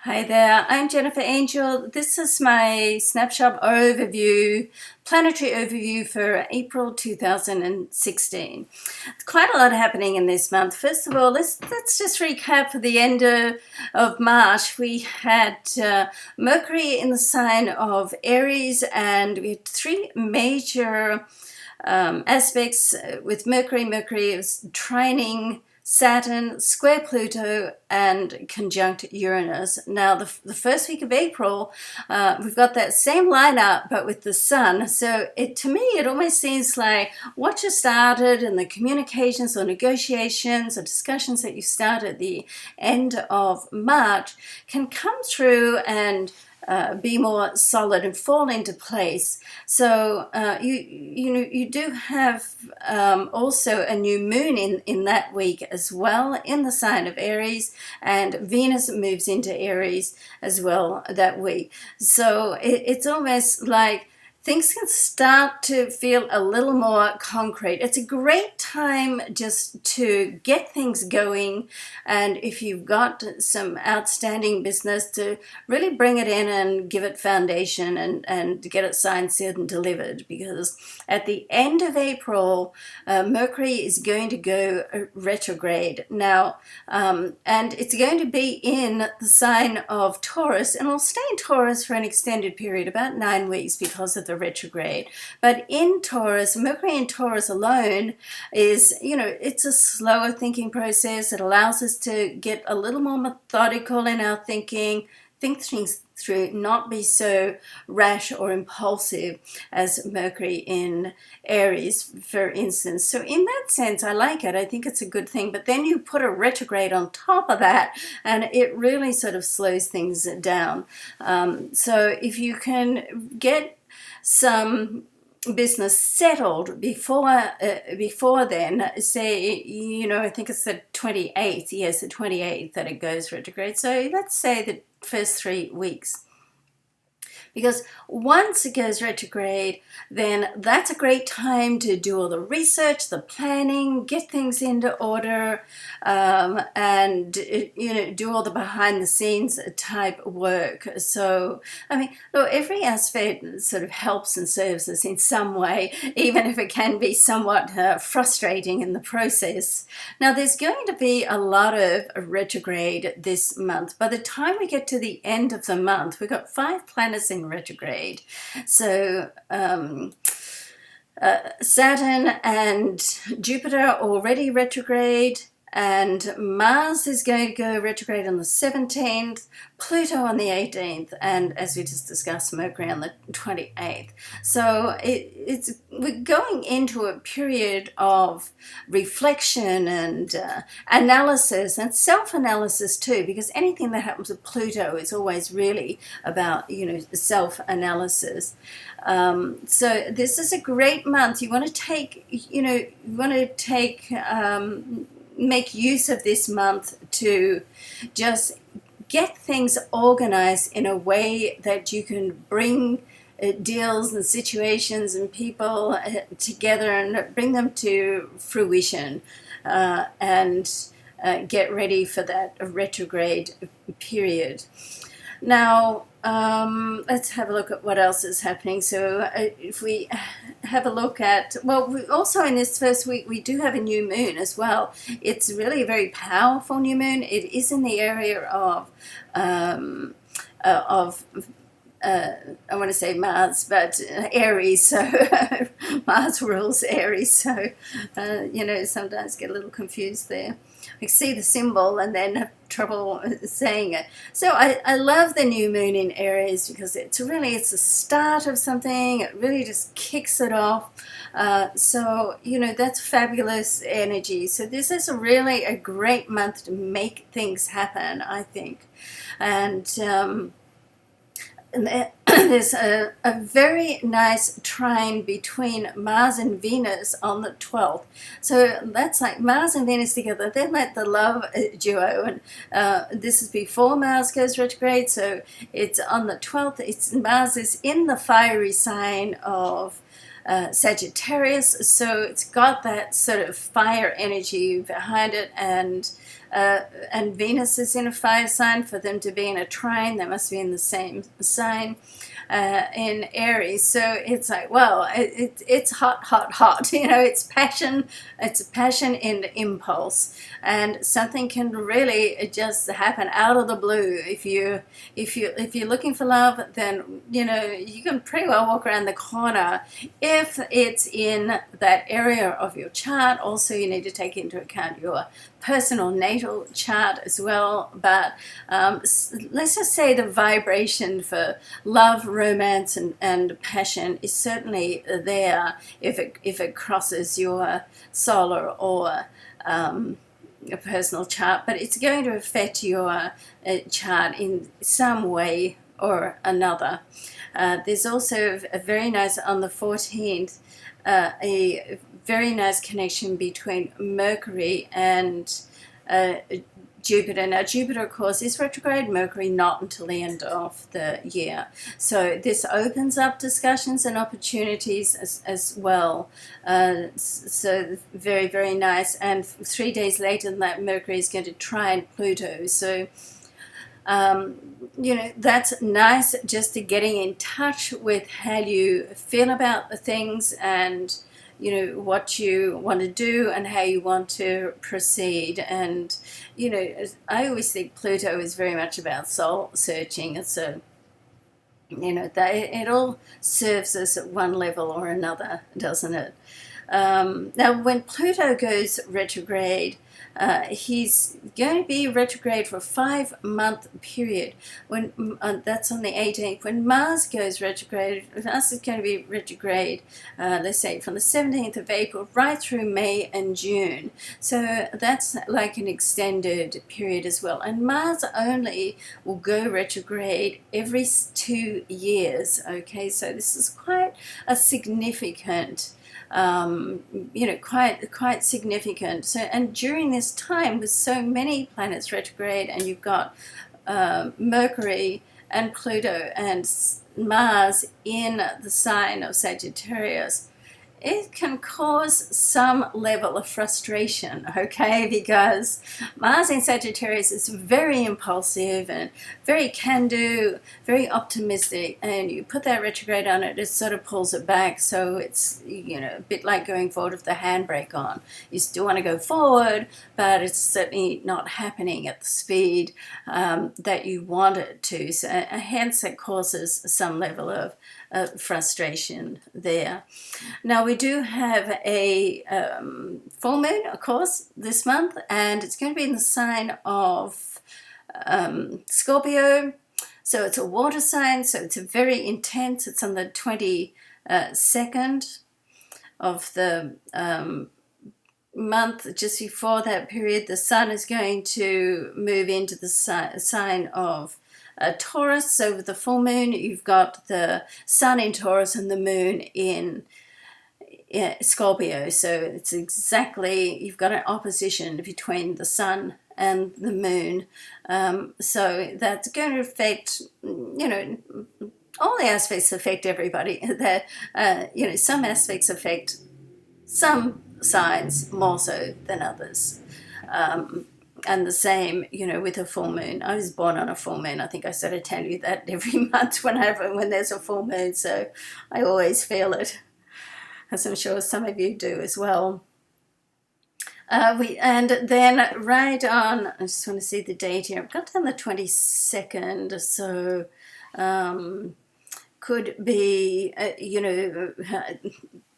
Hi there, I'm Jennifer Angel. This is my snapshot overview, planetary overview for April 2016. Quite a lot happening in this month. First of all, let's just recap for the end of March. We had Mercury in the sign of Aries, and we had three major aspects with Mercury. Mercury is trining Saturn, square Pluto, and conjunct Uranus. Now, the first week of April, we've got that same lineup, but with the Sun. So to me, it almost seems like what you started and the communications or negotiations or discussions that you started at the end of March can come through and be more solid and fall into place. So you do have also a new moon in that week as well in the sign of Aries, and Venus moves into Aries as well that week. So it's almost like things can start to feel a little more concrete. It's a great time just to get things going, and if you've got some outstanding business, to really bring it in and give it foundation and get it signed, sealed, and delivered, because at the end of April, Mercury is going to go retrograde now, and it's going to be in the sign of Taurus, and it'll stay in Taurus for an extended period, about 9 weeks, because of the retrograde. But in Taurus, Mercury in Taurus alone is, it's a slower thinking process. It allows us to get a little more methodical in our thinking, think things through, not be so rash or impulsive as Mercury in Aries, for instance. So in that sense, I like it. I think it's a good thing. But then you put a retrograde on top of that, and it really sort of slows things down. So if you can get some business settled before then, say, I think it's the 28th, yes, the 28th that it goes retrograde. So let's say the first 3 weeks. Because once it goes retrograde, then that's a great time to do all the research, the planning, get things into order, and do all the behind-the-scenes type work. So, look, every aspect sort of helps and serves us in some way, even if it can be somewhat frustrating in the process. Now, there's going to be a lot of retrograde this month. By the time we get to the end of the month, we've got 5 planets in retrograde. So Saturn and Jupiter are already retrograde, and Mars is going to go retrograde on the 17th, Pluto on the 18th, and as we just discussed, Mercury on the 28th. So we're going into a period of reflection and analysis and self-analysis too, because anything that happens with Pluto is always really about self-analysis. So this is a great month. You want to make use of this month to just get things organized in a way that you can bring deals and situations and people together and bring them to fruition, and get ready for that retrograde period. Now, let's have a look at what else is happening. So if we have a look at, we also in this first week, we do have a new moon as well. It's really a very powerful new moon. It is in the area of I want to say Mars, but Aries, so Mars rules Aries, so, sometimes get a little confused there. I see the symbol and then have trouble saying it. So I love the new moon in Aries, because it's the start of something. It really just kicks it off. So, that's fabulous energy. So this is really a great month to make things happen, I think. And there's a very nice trine between Mars and Venus on the 12th. So that's like Mars and Venus together. They're like the love duo. And this is before Mars goes retrograde. So it's on the 12th. Mars is in the fiery sign of Sagittarius. So it's got that sort of fire energy behind it. And and Venus is in a fire sign. For them to be in a trine, they must be in the same sign. In Aries, so it's like, well, it's hot, hot, hot. It's passion and impulse, and something can really just happen out of the blue. If you're looking for love, then you can pretty well walk around the corner if it's in that area of your chart. Also, you need to take into account your personal natal chart as well, but let's just say the vibration for love, romance, and passion is certainly there if it crosses your solar or a personal chart, but it's going to affect your chart in some way or another. There's also a very nice, on the 14th, a very nice connection between Mercury and Jupiter. Now, Jupiter, of course, is retrograde. Mercury not until the end of the year. So this opens up discussions and opportunities as well. So very, very nice. And 3 days later than that, Mercury is going to trine Pluto. So that's nice, just to getting in touch with how you feel about the things, and what you want to do and how you want to proceed. And I always think Pluto is very much about soul searching. It's it all serves us at one level or another, doesn't it? Now, when Pluto goes retrograde, he's going to be retrograde for a 5-month period. When that's on the 18th. When Mars goes retrograde, Mars is going to be retrograde, let's say, from the 17th of April right through May and June. So that's like an extended period as well. And Mars only will go retrograde every 2 years. Okay, so this is quite a significant. Quite significant. So, and during this time, with so many planets retrograde, and you've got Mercury and Pluto and Mars in the sign of Sagittarius, it can cause some level of frustration, okay? Because Mars in Sagittarius is very impulsive and very can-do, very optimistic, and you put that retrograde on it, it sort of pulls it back. So it's, a bit like going forward with the handbrake on. You still want to go forward, but it's certainly not happening at the speed that you want it to. So hence it causes some level of frustration there. Now, we do have a full moon, of course, this month, and it's going to be in the sign of Scorpio. So it's a water sign, so it's a very intense. It's on the 22nd of the month. Just before that period, the sun is going to move into the sign of Taurus. So with the full moon, you've got the sun in Taurus and the moon in Scorpio. So it's exactly, you've got an opposition between the sun and the moon. So that's going to affect, all the aspects affect everybody. That, some aspects affect some signs more so than others. And the same, with a full moon. I was born on a full moon. I think I sort of tell you that every month when there's a full moon. So I always feel it, as I'm sure some of you do as well. And then right on, I just want to see the date here. I've got down the 22nd, so could be,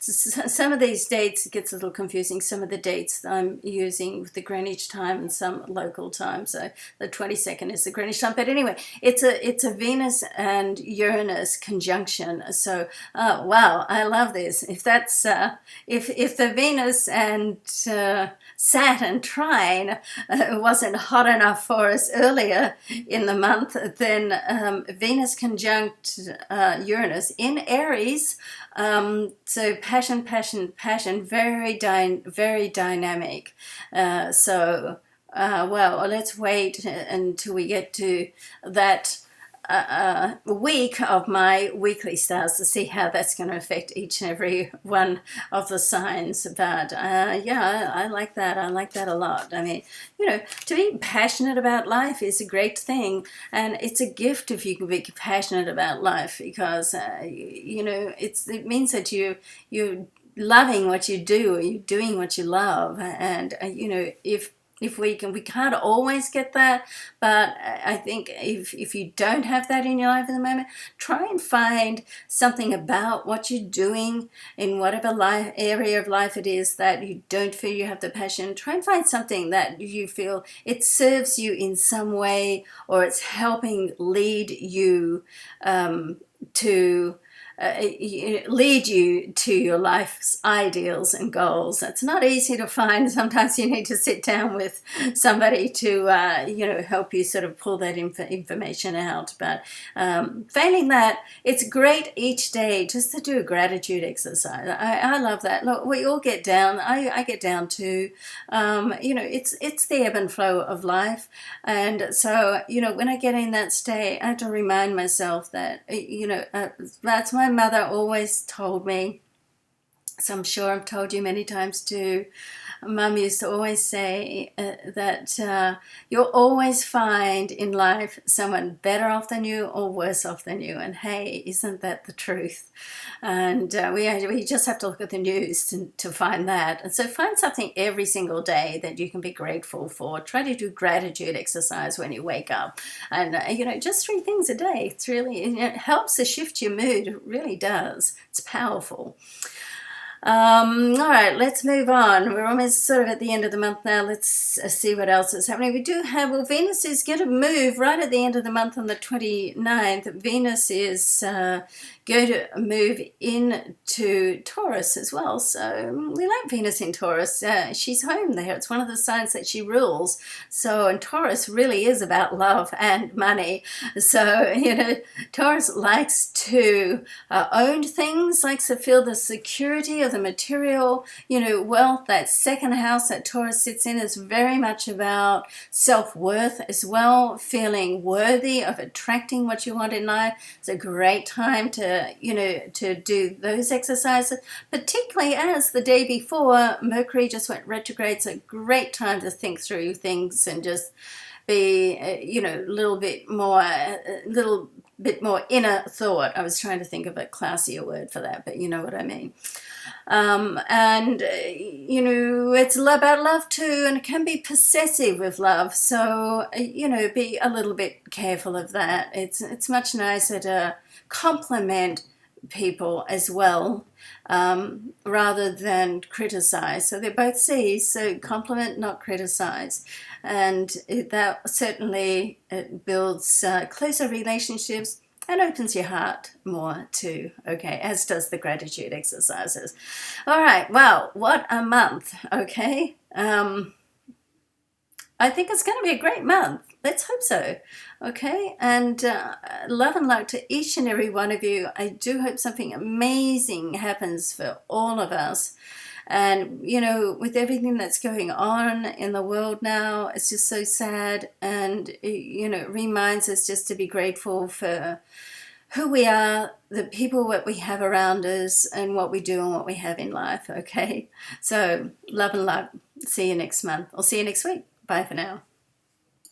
some of these dates, it gets a little confusing. Some of the dates I'm using with the Greenwich time and some local time. So the 22nd is the Greenwich time. But anyway, it's a Venus and Uranus conjunction. So, wow, I love this. If that's, if the Venus and Saturn trine wasn't hot enough for us earlier in the month, then Venus conjunct Uranus in Aries. So passion, very dynamic. Well, let's wait until we get to that week of my weekly stars to see how that's going to affect each and every one of the signs. But yeah, I like that. I like that a lot. I mean, to be passionate about life is a great thing, and it's a gift if you can be passionate about life, because it means that you're loving what you do, or you're doing what you love. And if we can't always get that, but I think if you don't have that in your life at the moment, try and find something about what you're doing in whatever life area of life it is that you don't feel you have the passion. Try and find something that you feel it serves you in some way, or it's helping lead you to lead you to your life's ideals and goals. It's not easy to find. Sometimes you need to sit down with somebody to help you sort of pull that information out. But failing that, it's great each day just to do a gratitude exercise. I love that. Look, we all get down. I get down too. It's the ebb and flow of life. And so when I get in that state, I have to remind myself that that's my mother always told me, so I'm sure I've told you many times too. Mum used to always say that you'll always find in life someone better off than you or worse off than you. And hey, isn't that the truth? And we just have to look at the news to find that. And so find something every single day that you can be grateful for. Try to do gratitude exercise when you wake up. And, just 3 things a day. It's really, it helps to shift your mood. It really does. It's powerful. All right, let's move on. We're almost sort of at the end of the month now. Let's see what else is happening. We do have, Venus is going to move right at the end of the month on the 29th. Venus is going to move into Taurus as well. So we like Venus in Taurus. She's home there. It's one of the signs that she rules. So, and Taurus really is about love and money. So, Taurus likes to own things, likes to feel the security of the material, wealth. That second house that Taurus sits in is very much about self-worth as well, feeling worthy of attracting what you want in life. It's a great time to do those exercises, particularly as the day before Mercury just went retrograde. It's a great time to think through things and just be, a little bit more inner thought. I was trying to think of a classier word for that, but you know what I mean. It's about love too, and it can be possessive with love. So, be a little bit careful of that. It's much nicer to compliment people as well, rather than criticize. So they're both C's, so compliment, not criticize. And that certainly builds closer relationships and opens your heart more too, okay, as does the gratitude exercises. All right, well, what a month, okay? I think it's going to be a great month. Let's hope so, okay? And love and luck to each and every one of you. I do hope something amazing happens for all of us. And, with everything that's going on in the world now, it's just so sad. And, it reminds us just to be grateful for who we are, the people that we have around us, and what we do and what we have in life, okay? So, love and luck. See you next month. I'll see you next week. Bye for now.